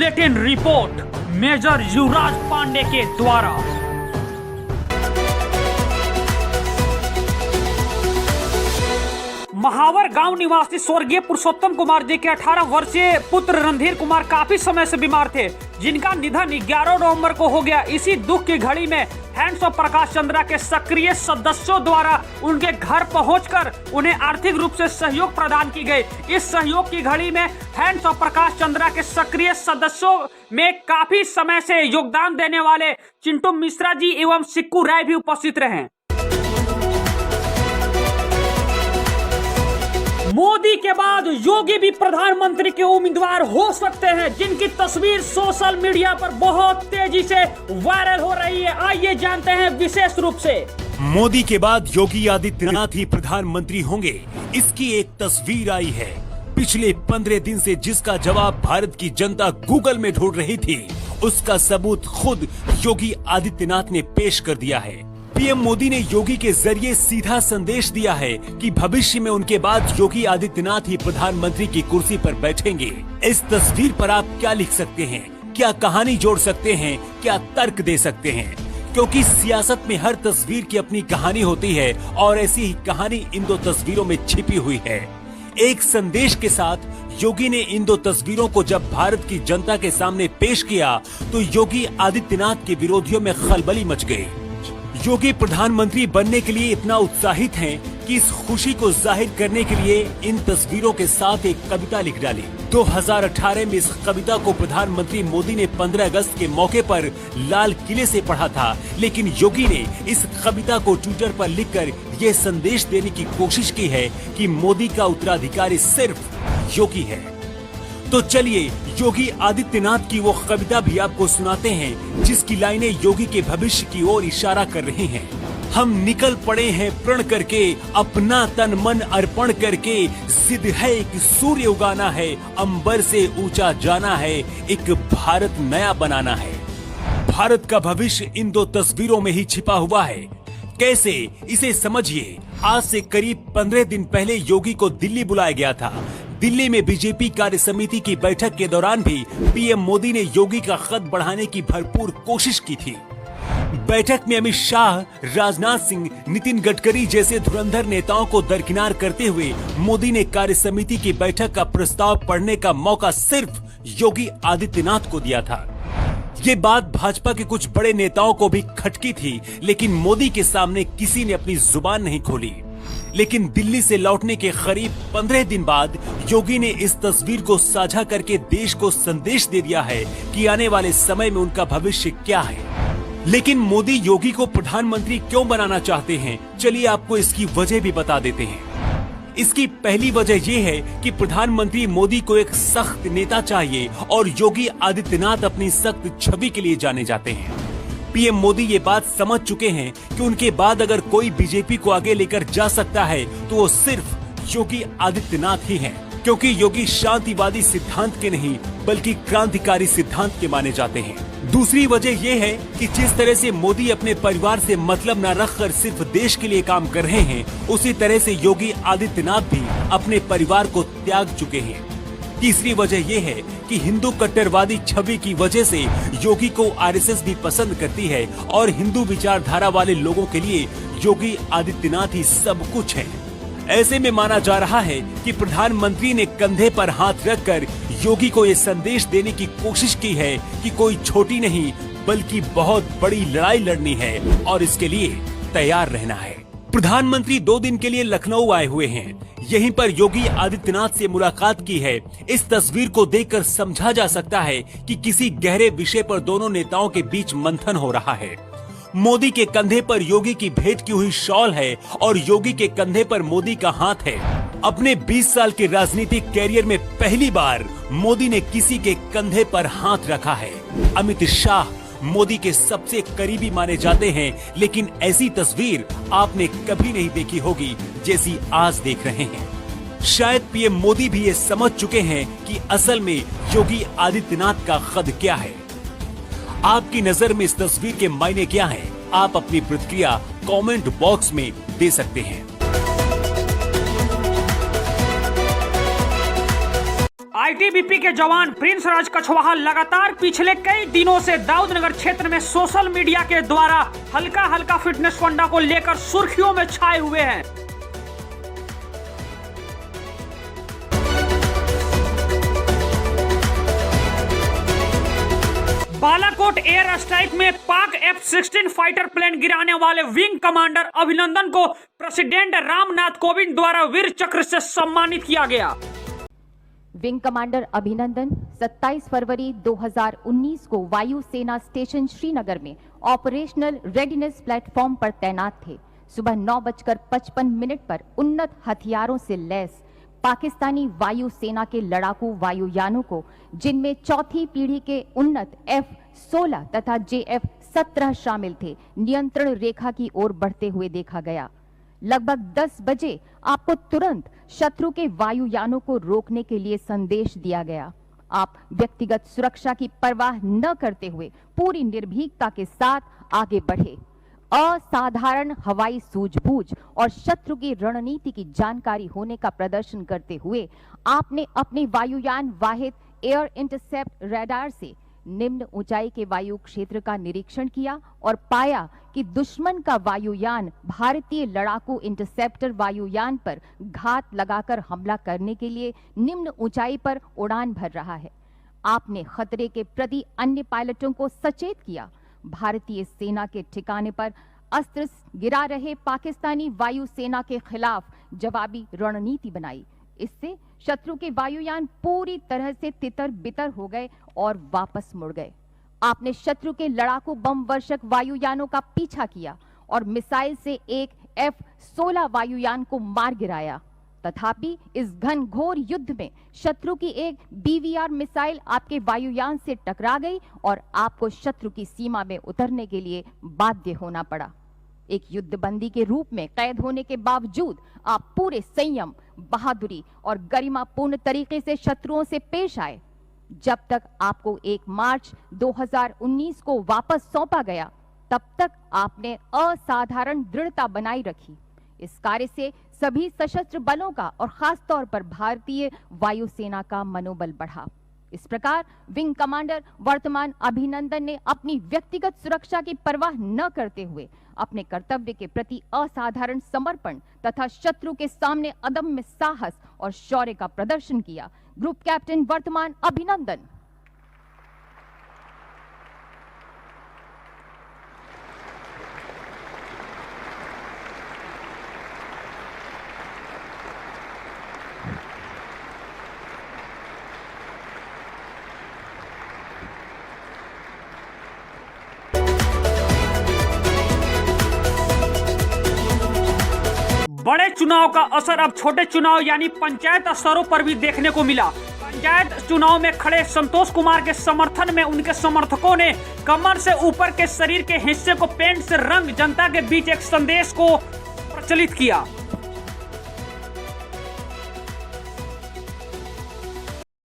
Bulletin report major युवराज पांडे के द्वारा। महावर गांव निवासी स्वर्गीय पुरुषोत्तम कुमार जी के 18 वर्षीय पुत्र रणधीर कुमार काफी समय से बीमार थे, जिनका निधन 11 नवंबर को हो गया। इसी दुख की घड़ी में हैंड्स ऑफ प्रकाश चंद्रा के सक्रिय सदस्यों द्वारा उनके घर पहुंचकर उन्हें आर्थिक रूप से सहयोग प्रदान की गई। इस सहयोग की घड़ी में हैंड्स ऑफ प्रकाश चंद्रा के सक्रिय सदस्यों में काफी समय से योगदान देने वाले चिंटू मिश्रा जी एवं सिक्कू राय भी उपस्थित रहे। मोदी के बाद योगी भी प्रधानमंत्री के उम्मीदवार हो सकते हैं, जिनकी तस्वीर सोशल मीडिया पर बहुत तेजी से वायरल हो रही है। आइए जानते हैं विशेष रूप से। मोदी के बाद योगी आदित्यनाथ ही प्रधानमंत्री होंगे, इसकी एक तस्वीर आई है। पिछले 15 दिन से जिसका जवाब भारत की जनता गूगल में ढूंढ रही थी, उसका सबूत खुद योगी आदित्यनाथ ने पेश कर दिया है। पीएम मोदी ने योगी के जरिए सीधा संदेश दिया है कि भविष्य में उनके बाद योगी आदित्यनाथ ही प्रधानमंत्री की कुर्सी पर बैठेंगे। इस तस्वीर पर आप क्या लिख सकते हैं, क्या कहानी जोड़ सकते हैं, क्या तर्क दे सकते हैं? क्योंकि सियासत में हर तस्वीर की अपनी कहानी होती है और ऐसी ही कहानी इन दो तस्वीरों में छिपी हुई है। एक संदेश के साथ योगी ने इन दो तस्वीरों को जब भारत की जनता के सामने पेश किया तो योगी आदित्यनाथ के विरोधियों में खलबली मच गई। योगी प्रधानमंत्री बनने के लिए इतना उत्साहित हैं कि इस खुशी को जाहिर करने के लिए इन तस्वीरों के साथ एक कविता लिख डाली। 2018 में इस कविता को प्रधानमंत्री मोदी ने 15 अगस्त के मौके पर लाल किले से पढ़ा था, लेकिन योगी ने इस कविता को ट्विटर पर लिखकर ये संदेश देने की कोशिश की है कि मोदी का उत्तराधिकारी सिर्फ योगी है। तो चलिए योगी आदित्यनाथ की वो कविता भी आपको सुनाते हैं, जिसकी लाइनें योगी के भविष्य की ओर इशारा कर रही हैं। हम निकल पड़े हैं प्रण करके, अपना तन मन अर्पण करके, जिद है एक सूर्य उगाना है, अंबर से ऊंचा जाना है, एक भारत नया बनाना है। भारत का भविष्य इन दो तस्वीरों में ही छिपा हुआ है। कैसे, इसे समझिए। आज से करीब 15 दिन पहले योगी को दिल्ली बुलाया गया था। दिल्ली में बीजेपी कार्य समिति की बैठक के दौरान भी पीएम मोदी ने योगी का कद बढ़ाने की भरपूर कोशिश की थी। बैठक में अमित शाह, राजनाथ सिंह, नितिन गडकरी जैसे धुरंधर नेताओं को दरकिनार करते हुए मोदी ने कार्य समिति की बैठक का प्रस्ताव पढ़ने का मौका सिर्फ योगी आदित्यनाथ को दिया था। ये बात भाजपा के कुछ बड़े नेताओं को भी खटकी थी, लेकिन मोदी के सामने किसी ने अपनी जुबान नहीं खोली। लेकिन दिल्ली से लौटने के करीब 15 दिन बाद योगी ने इस तस्वीर को साझा करके देश को संदेश दे दिया है कि आने वाले समय में उनका भविष्य क्या है। लेकिन मोदी योगी को प्रधानमंत्री क्यों बनाना चाहते हैं, चलिए आपको इसकी वजह भी बता देते हैं। इसकी पहली वजह यह है कि प्रधानमंत्री मोदी को एक सख्त नेता चाहिए और योगी आदित्यनाथ अपनी सख्त छवि के लिए जाने जाते हैं। पीएम मोदी ये बात समझ चुके हैं कि उनके बाद अगर कोई बीजेपी को आगे लेकर जा सकता है तो वो सिर्फ योगी आदित्यनाथ ही हैं, क्योंकि योगी शांतिवादी सिद्धांत के नहीं बल्कि क्रांतिकारी सिद्धांत के माने जाते हैं। दूसरी वजह यह है कि जिस तरह से मोदी अपने परिवार से मतलब न रखकर सिर्फ देश के लिए काम कर रहे हैं, उसी तरह से योगी आदित्यनाथ भी अपने परिवार को त्याग चुके हैं। तीसरी वजह यह है कि हिंदू कट्टरवादी छवि की वजह से योगी को आरएसएस भी पसंद करती है और हिंदू विचारधारा वाले लोगों के लिए योगी आदित्यनाथ ही सब कुछ है। ऐसे में माना जा रहा है कि प्रधानमंत्री ने कंधे पर हाथ रखकर योगी को ये संदेश देने की कोशिश की है कि कोई छोटी नहीं बल्कि बहुत बड़ी लड़ाई लड़नी है और इसके लिए तैयार रहना है। प्रधानमंत्री 2 दिन के लिए लखनऊ आए हुए हैं। यहीं पर योगी आदित्यनाथ से मुलाकात की है। इस तस्वीर को देखकर समझा जा सकता है कि किसी गहरे विषय पर दोनों नेताओं के बीच मंथन हो रहा है। मोदी के कंधे पर योगी की भेंट की हुई शॉल है और योगी के कंधे पर मोदी का हाथ है। अपने 20 साल के राजनीतिक कैरियर में पहली बार मोदी ने किसी के कंधे पर हाथ रखा है। अमित शाह मोदी के सबसे करीबी माने जाते हैं, लेकिन ऐसी तस्वीर आपने कभी नहीं देखी होगी जैसी आज देख रहे हैं। शायद पीएम मोदी भी ये समझ चुके हैं कि असल में योगी आदित्यनाथ का कद क्या है। आपकी नजर में इस तस्वीर के मायने क्या हैं? आप अपनी प्रतिक्रिया कमेंट बॉक्स में दे सकते हैं। आईटीबीपी के जवान प्रिंस राज कछवाहा लगातार पिछले कई दिनों से दाऊदनगर क्षेत्र में सोशल मीडिया के द्वारा हल्का हल्का फिटनेस फंडा को लेकर सुर्खियों में छाए हुए हैं। बालाकोट एयर स्ट्राइक में पाक F-16 फाइटर प्लेन गिराने वाले विंग कमांडर अभिनंदन को प्रेसिडेंट रामनाथ कोविंद द्वारा वीर चक्र से सम्मानित किया गया। विंग कमांडर अभिनंदन 27 फरवरी 2019 को वायु सेना स्टेशन श्रीनगर में ऑपरेशनल रेडीनेस प्लेटफॉर्म पर तैनात थे। सुबह 9:55 पर उन्नत हथियारों से लैस पाकिस्तानी वायु सेना के लड़ाकू वायुयानों को, जिनमें चौथी पीढ़ी के उन्नत F-16 तथा JF-17 शामिल थे, नियंत्रण रेखा की ओर बढ़ते हुए देखा गया। लगभग 10 बजे आपको तुरंत शत्रु के वायुयानों को रोकने के लिए संदेश दिया गया। आप व्यक्तिगत सुरक्षा की परवाह न करते हुए पूरी निर्भीकता के साथ आगे बढ़े। असाधारण हवाई सूझबूझ और शत्रु की रणनीति की जानकारी होने का प्रदर्शन करते हुए आपने अपने वायुयान वाहिद एयर इंटरसेप्ट रडार से निम्न ऊंचाई के वायु क्षेत्र का निरीक्षण किया और पाया कि दुश्मन का वायुयान भारतीय लड़ाकू इंटरसेप्टर वायुयान पर घात लगाकर हमला करने के लिए निम्न ऊंचाई पर उड़ान भर रहा है। आपने खतरे के प्रति अन्य पायलटों को सचेत किया। भारतीय सेना के ठिकाने पर अस्त्र गिरा रहे पाकिस्तानी वायु सेना के खिलाफ जवाबी रणनीति बनाई। इससे शत्रु के वायुयान पूरी तरह से तितर बितर हो गए और वापस मुड़ गए। आपने शत्रु के लड़ाकू बम वर्षक वायुयानों का पीछा किया और मिसाइल से एक F-16 वायुयान को मार गिराया। तथापि इस घनघोर युद्ध में शत्रु की एक BVR मिसाइल आपके वायुयान से टकरा गई और आपको शत्रु की सीमा में उतरने के लिए बाध्य होना पड़ा। एक युद्धबंदी के रूप में कैद होने के बावजूद आप पूरे संयम, बहादुरी और गरिमापूर्ण तरीके से शत्रुओं से पेश आए। जब तक आपको 1 मार्च 2019 को वापस सौंपा गया, तब तक आपने असाधारण दृढ़ता बनाई रखी। इस कार्य से सभी सशस्त्र बलों का और खास तौर पर भारतीय वायुसेना का मनोबल बढ़ा। इस प्रकार विंग कमांडर वर्तमान अभिनंदन ने अपनी व्यक्तिगत सुरक्षा की परवाह न करते हुए अपने कर्तव्य के प्रति असाधारण समर्पण तथा शत्रु के सामने अदम्य साहस और शौर्य का प्रदर्शन किया। ग्रुप कैप्टन वर्तमान अभिनंदन। बड़े चुनाव का असर अब छोटे चुनाव यानी पंचायत स्तरों पर भी देखने को मिला। पंचायत चुनाव में खड़े संतोष कुमार के समर्थन में उनके समर्थकों ने कमर से ऊपर के शरीर के हिस्से को पेंट से रंग जनता के बीच एक संदेश को प्रचलित किया।